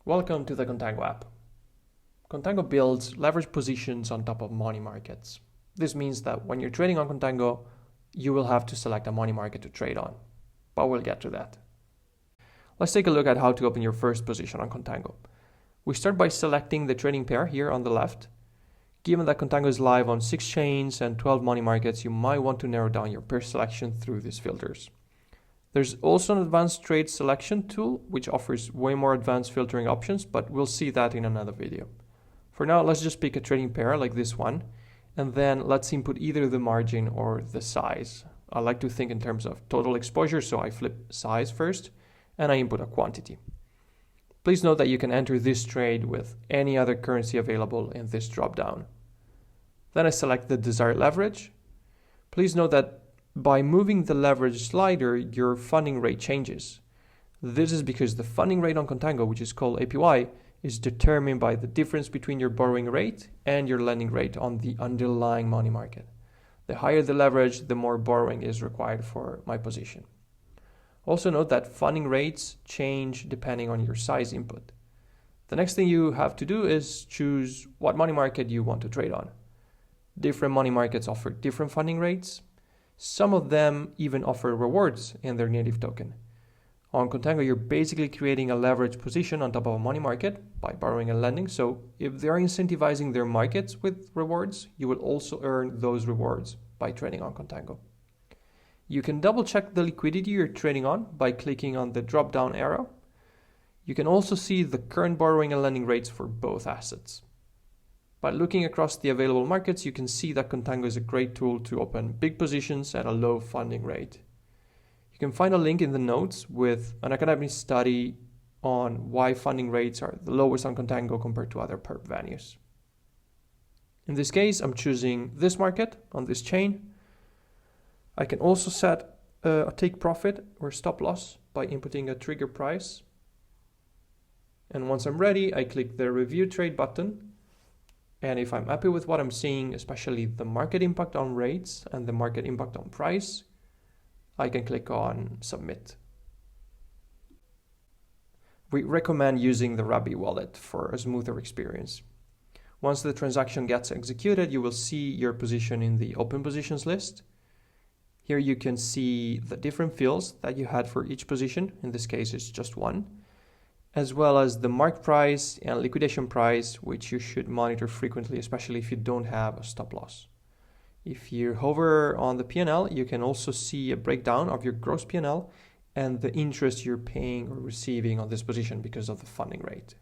Welcome to the Contango app. Contango builds leverage positions on top of money markets. This means that when you're trading on Contango, you will have to select a money market to trade on, but we'll get to that. Let's take a look at how to open your first position on Contango. We start by selecting the trading pair here on the left. Given that Contango is live on 6 chains and 12 money markets, you might want to narrow down your pair selection through these filters. There's also an advanced trade selection tool, which offers way more advanced filtering options, but we'll see that in another video. For now, let's just pick a trading pair like this one, and then let's input either the margin or the size. I like to think in terms of total exposure, so I flip size first, and I input a quantity. Please note that you can enter this trade with any other currency available in this dropdown. Then I select the desired leverage. Please note that by moving the leverage slider, your funding rate changes. This is because the funding rate on Contango, which is called APY, is determined by the difference between your borrowing rate and your lending rate on the underlying money market. The higher the leverage, the more borrowing is required for my position. Also note that funding rates change depending on your size input. The next thing you have to do is choose what money market you want to trade on. Different money markets offer different funding rates. Some of them even offer rewards in their native token. On Contango, you're basically creating a leverage position on top of a money market by borrowing and lending. So if they are incentivizing their markets with rewards, you will also earn those rewards by trading on Contango. You can double check the liquidity you're trading on by clicking on the drop down arrow. You can also see the current borrowing and lending rates for both assets. By looking across the available markets, you can see that Contango is a great tool to open big positions at a low funding rate. You can find a link in the notes with an academic study on why funding rates are the lowest on Contango compared to other perp venues. In this case, I'm choosing this market on this chain. I can also set a take profit or stop loss by inputting a trigger price. And once I'm ready, I click the review trade button. And if I'm happy with what I'm seeing, especially the market impact on rates and the market impact on price, I can click on submit. We recommend using the Rabby wallet for a smoother experience. Once the transaction gets executed, you will see your position in the open positions list. Here you can see the different fields that you had for each position. In this case, it's just one, as well as the mark price and liquidation price, which you should monitor frequently, especially if you don't have a stop loss. If you hover on the P&L, you can also see a breakdown of your gross P&L and the interest you're paying or receiving on this position because of the funding rate.